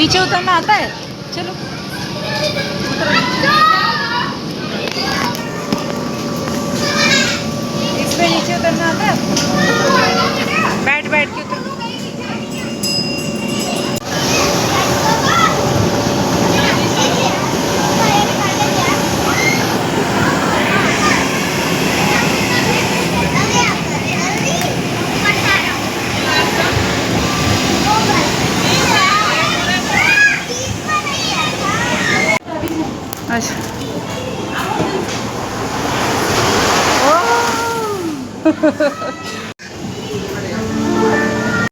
नीचे उतरना आता है? चलो इसमें नीचे उतरना आता है? बैठ बैठ के उतर। अच्छा